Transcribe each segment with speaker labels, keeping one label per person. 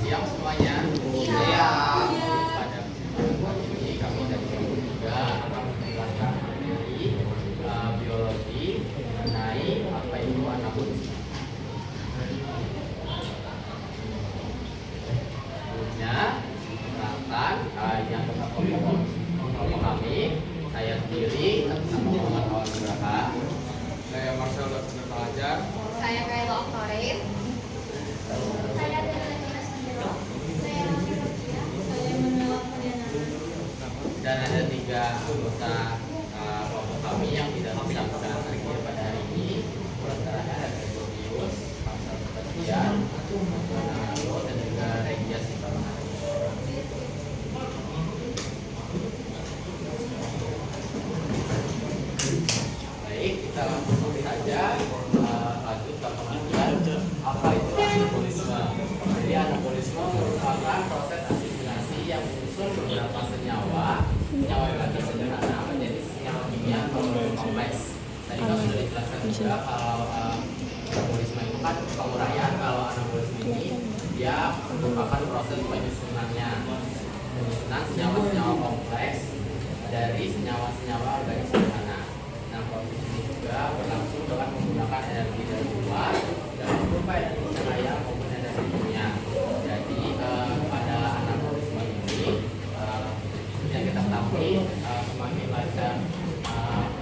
Speaker 1: Siap semuanya? Siap. Pada kesempatan ini kami dari kelompok 3 akan menjelaskan materi biologi mengenai apa itu anabolisme. Sebelumnya, perkenalkan yang tetap kelompok kami, saya sendiri nama Muhammad Awal Nugraha.
Speaker 2: Saya Marcel Dr. Pelajar.
Speaker 3: Saya Kayla Oktorin. Saya Dina Sandro. Saya Rafikia. Saya Manuela Fadiana.
Speaker 1: Dan ada 3 anggota kelompok kami yang tidak bisa berhadir pada hari ini. Diantaranya ada Gregorius, Marcel Sebastian, Ronaldo, dan juga Regia Sitorana. Baik, kita langsung saja lanjut ke pengertian apa itu anabolisme. Jadi anabolisme merupakan proses asimilasi yang menyusun beberapa senyawa yang tadi sederhana menjadi senyawa kimia kompleks. Tadi kan sudah dijelaskan juga kalau anabolisme itu kan penguraian, kalau anabolisme ini dia merupakan proses penyusunannya, penyusunan senyawa-senyawa kompleks dari senyawa-senyawa organik sederhana. Nah, proses ini juga berlangsung dengan menggunakan energi dari luar dalam berupa energi cahaya maupun energi kimia. Jadi pada anabolisme ini yang kita ketahui semakin lancar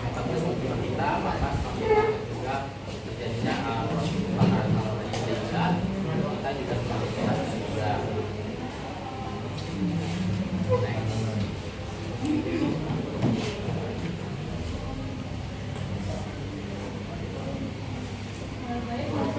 Speaker 1: metabolisme tubuh kita, maka semakin lancar juga terjadinya proses pembakaran kalori, sehingga kita juga semakin sehat juga. Next.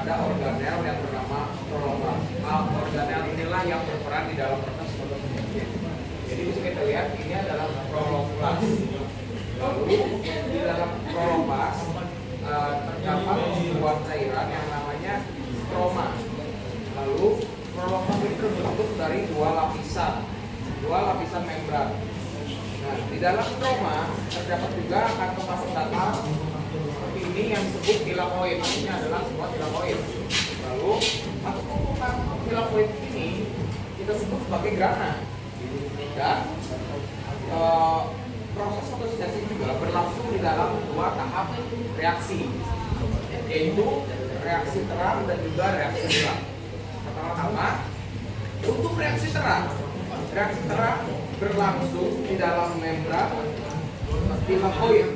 Speaker 2: ada organel yang bernama kloroplast. Organel inilah yang berperan di dalam proses fotosintesis. Jadi bisa kita lihat ini adalah kloroplast. Lalu di dalam kloroplast terdapat sebuah cairan yang namanya stroma. Lalu kloroplast ini terbentuk dari dua lapisan membran. Nah, di dalam stroma terdapat juga kantong data seperti ini yang disebut tilakoid. Ini adalah sebuah tilakoid. Lalu kantong tilakoid ini kita sebut sebagai grana. Dan proses fotosintesis juga berlangsung di dalam dua tahap reaksi, yaitu reaksi terang dan juga reaksi gelap. Pertama-tama, untuk reaksi terang berlangsung di dalam membran tilakoid,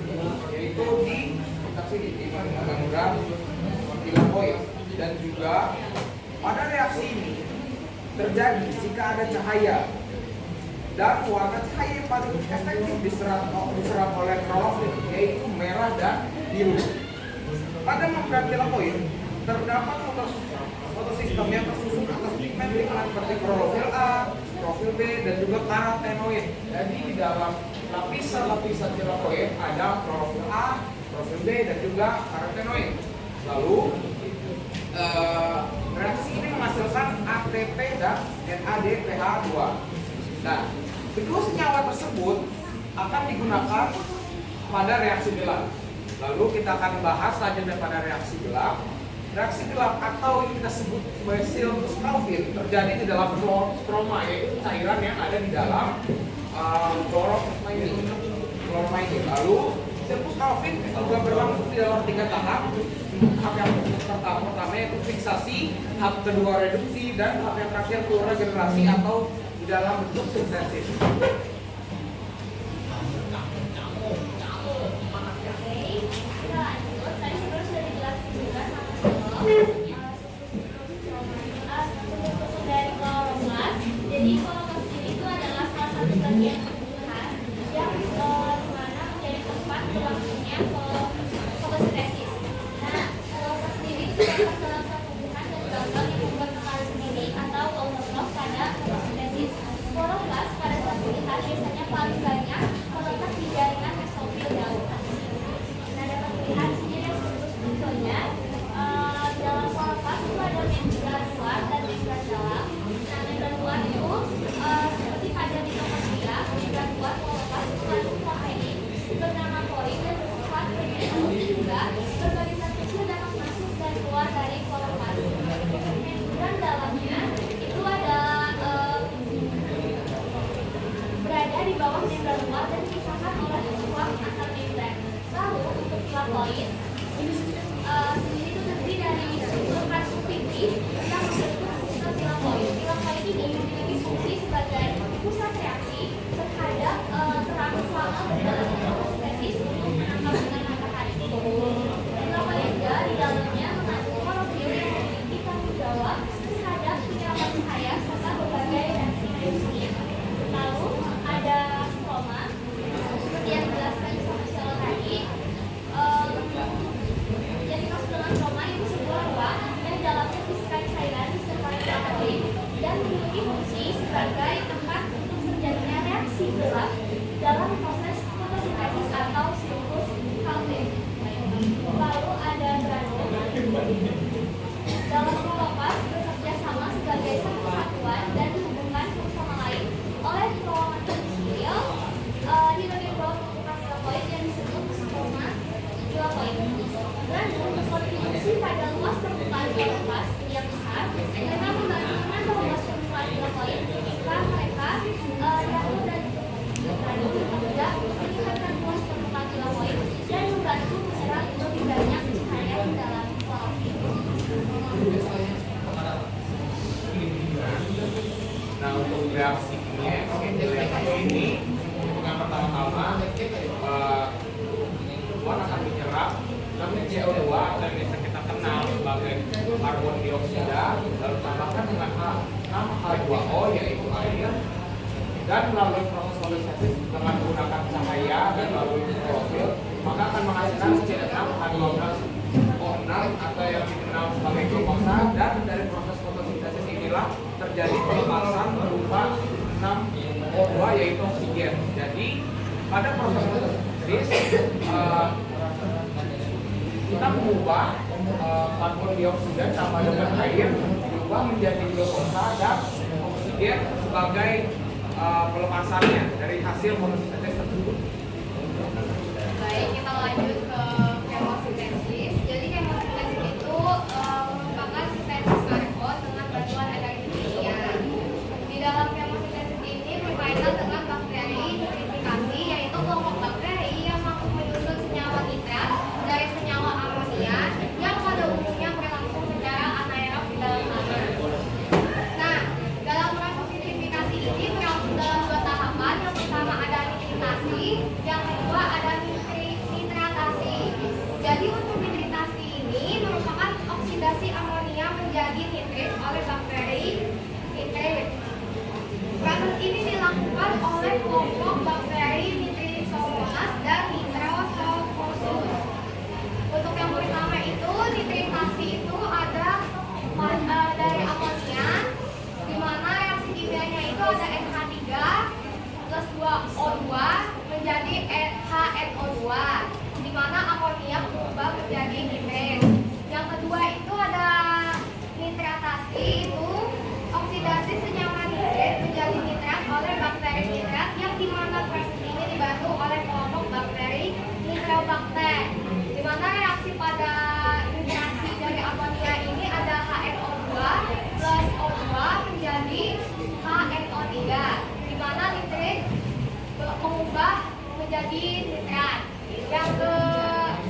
Speaker 2: yaitu di membran tilakoid. Dan juga pada reaksi ini terjadi jika ada cahaya, dan warna cahaya yang paling efektif diserap oleh klorofil yaitu merah dan biru. Pada membran tilakoid terdapat fotosistem yang tersusun atas pigmen-pigmen seperti klorofil A, klorofil B, dan juga karotenoid. Jadi di dalam lapisan tilakoid ada klorofil A, klorofil B, dan juga karotenoid. Lalu reaksi ini menghasilkan ATP dan NADPH2. Nah, kedua senyawa tersebut akan digunakan pada reaksi gelap. Lalu kita akan bahas selanjutnya pada reaksi gelap. Reaksi gelap atau yang kita sebut sebagai Silvus Calvin terjadi di dalam stroma, yaitu cairan yang ada di dalam klorofil ini. Lalu Silvus Calvin juga berlangsung di dalam 3 tahap. Tahap yang pertama yaitu fiksasi, tahap kedua reduksi, dan tahap yang terakhir regenerasi atau di dalam bentuk sintesis.
Speaker 3: Dari kloroplast. Jadi kloroplast ini itu adalah salah satu bagian tumbuhan yang dimana menjadi tempat berlangsungnya fotosintesis. Nah, kloroplast sendiri itu terdapat dalam tumbuhan dan gagal yang membuat kekal sendiri atau autotrof pada fotosintesis. Kloroplast pada saat melihat biasanya paling banyak terletak di jaringan mesofil daun. Nah, dapat dilihat di sini yang strukturnya. Dalam kloroplast itu ada membran luar dan membran dalam. Nah, membran luar itu seperti pada mitokondria, membran luar kloroplast mengandung protein bernama porin dan bersifat fermentabel juga berbarisan kecil dapat masuk dan keluar dari kloroplast. Membran dalamnya itu ada berada di bawah membran luar dan dipisahkan oleh ruang antar membran. Lalu untuk tilakoid sendiri itu terdiri dari struktur transuktivit yang membentuk sistem tilakoid. Tilakoid ini memiliki fungsi sebagai pusat reaksi terhadap terang selama berjalan fotosintesis untuk menangkap sinar matahari. Tilakoid juga di dalamnya mengandung klorofil yang memiliki tanggung jawab terhadap penyerapan cahaya serta berbagai reaksi kimia. Lalu ada stroma seperti yang dijelaskan sama Sheila tadi. Jadi masuk dalam stroma itu sebuah ruang yang dalamnya berisikan cairan disertai tilakoid dan memiliki fungsi sebagai tempat untuk terjadinya reaksi gelap dalam proses fotosintesis atau Silvus Calvin. Lalu ada granul. Dalam kloroplast bekerja sama sebagai satu kesatuan dan dihubungkan satu sama lain oleh terowongan kecil di bagian bawah tumpukan tilakoid yang disebut stroma tilakoid. Granul berkontribusi pada luas permukaan kloroplast yang besar. Mereka membantu menambah luas permukaan tilakoid jika mereka granul dan granul bekerja untuk meningkatkan luas permukaan tilakoid dan membantu menyerap lebih banyak cahaya ke dalam klorofil.
Speaker 2: Nah, untuk reaksi kimia ini untuk yang pertama-tama tuan akan menyerap namanya CO2 atau yang biasa kita kenal sebagai karbon dioksida, lalu tambahkan dengan H2O yaitu air, dan melalui proses fotosintesis dengan menggunakan cahaya dan melalui klorofil maka akan menghasilkan C6H12O6. fenomenal atau yang dikenal sebagai glukosa, dan dari proses fotosintesis inilah terjadi pelepasan berupa 6O2 yaitu oksigen. Jadi pada proses fotosintesis kita mengubah karbon dioksida tambah dengan air diubah menjadi glukosa dan oksigen sebagai pelepasannya dari hasil fotosintesis tersebut.
Speaker 3: Baik, kita lanjut ke kemosintesis. Jadi kemosintesis itu merupakan sintesis karbon dengan bantuan energi kimia. Di dalam kemosintesis ini berkaitan dengan bakteri nitrifikasi, yaitu kelompok bakteri yang mampu menyusun senyawa nitrat dari senyawa amonia yang pada umumnya berlangsung secara anaerob di dalam air. Nah, dalam proses nitrifikasi ini berlangsung dalam dua tahapan. Yang pertama ada nitritasi, yang kedua ada nitratasi. Jadi untuk nitritasi ini merupakan oksidasi amonia menjadi nitrit oleh bakteri nitrit. Proses ini dilakukan oleh kelompok bakteri Nitrisomonas dan Nitrosomosus. Untuk yang pertama itu nitritasi itu ada dari amonia, di mana reaksi kimianya itu ada NH3 plus 2O2 menjadi HNO2, di mana amonia berubah menjadi nitrit. Yang kedua itu ada nitratasi, itu oksidasi senyawa nitrit menjadi nitrat oleh bakteri nitrat, yang di mana proses ini dibantu oleh kelompok bakteri Nitrobacter, di mana reaksi pada nitrasi dari amonia ini ada HNO2 plus O2 menjadi HNO3, di mana nitrit mengubah menjadi nitrat. Yang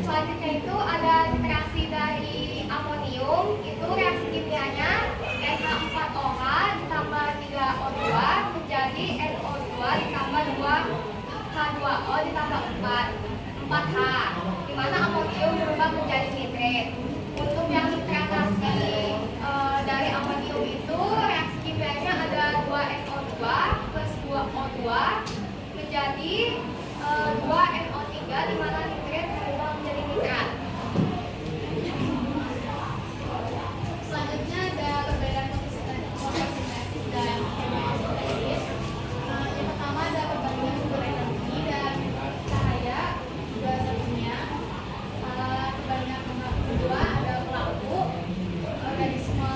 Speaker 3: selanjutnya itu ada nitrasi dari amonium, itu reaksi kimianya NH4OH ditambah 3O2 menjadi NO2 ditambah 2H2O ditambah 4H, di mana amonium berubah menjadi nitrit. Untuk yang nitratasi dari amonium itu reaksi kimianya ada 2NO2 plus 2O2 menjadi 2NO3, di mana nitrit berubah menjadi nitrat. Selanjutnya ada perbedaan fotosintesis dan kemosintesis. Yang pertama ada perbandingan sumber energi dan cahaya bahasa kimia. Perbandingan kedua ada pelaku, organisme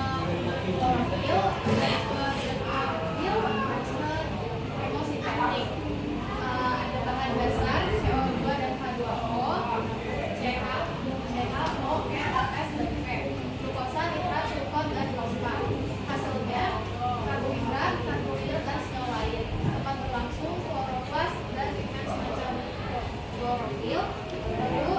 Speaker 3: klorofil, organisme kemosintetik. Ada bahan dasar CO2 dan H2O, CH, OS, dan P, glukosa, nitrat, sulfat, dan fosfat. Hasilnya karbohidrat, dan senyawa lain. Tempat berlangsung kloroplast dan pigmen semacam klorofil. Lalu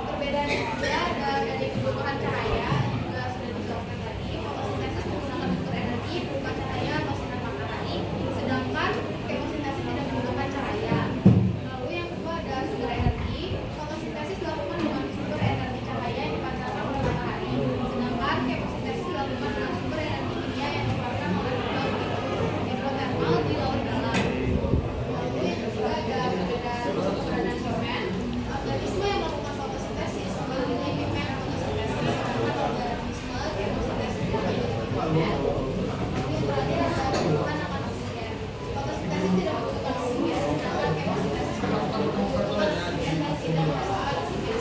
Speaker 3: perbedaan ketiga ada dari kebutuhan cahaya, juga sudah dijelaskan tadi. Fotosintesis menggunakan sumber energi berupa cahaya atau sinar matahari, sedangkan kemosintesis tidak menggunakan cahaya. Lalu yang kedua ada sumber energi. Fotosintesis dilakukan dengan sumber energi cahaya yang dipancarkan oleh matahari, sedangkan kemosintesis dilakukan dengan sumber energi kimia yang dikeluarkan oleh hidrotermal di laut dalam. Lalu yang ketiga ada perbedaan ukuran dan pigmen. Organisme yang melakukan fotosintesis memiliki pigmen fotosintesis, sedangkan organisme kemosintesis memiliki pigmen. Yang terakhir ada kebutuhan akan oksigen. Fotosintesis tidak membutuhkan oksigen, sedangkan kemosintesis membutuhkan oksigen dan tidak membutuhkan oksigen.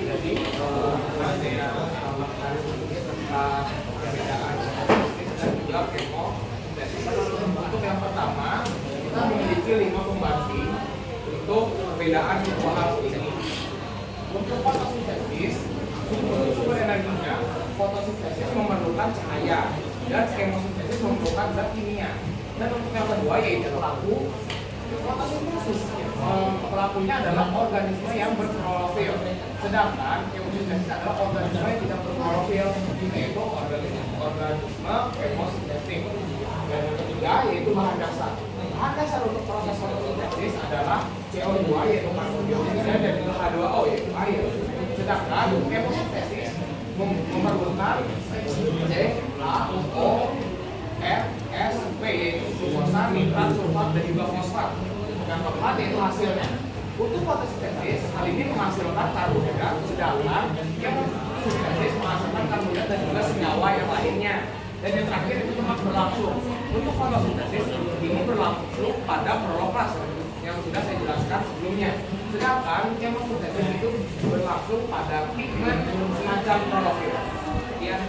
Speaker 2: Jadi ada perbedaan fotosintesis dan juga kemosintesis. Untuk yang pertama, kita memiliki 5 pembanding untuk perbedaan dua hal ini. Untuk fotosintesis, sumber energinya, fotosintesis memerlukan cahaya dan kemosintesis memerlukan zat kimia. Dan untuk yang kedua yaitu pelaku fotosintesis, pelakunya adalah organisme yang berklorofil, sedangkan kemosintesis adalah organisme yang tidak berklorofil, yaitu organisme kemosintetik. Dan yang ketiga yaitu bahan dasar. Bahan dasar untuk proses fotosintesis adalah CO2 yaitu karbon dioksida dan H2O yaitu air. Sedangkan kemosintesis memerlukan CaORSP yaitu glukosa, nitrat, sulfat, dan juga fosfat. Yang keempat yaitu hasilnya. Untuk fotosintesis, hal ini menghasilkan karbohidrat, sedangkan kemosintesis menghasilkan karbohidrat dan juga senyawa yang lainnya. Dan yang terakhir itu tempat berlangsung. Untuk fotosintesis ini berlangsung pada proloplas yang sudah saya jelaskan sebelumnya. Sedangkan kemosintesis itu berlangsung pada pigmen semacam klorofil. Sekian.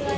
Speaker 3: Jadi,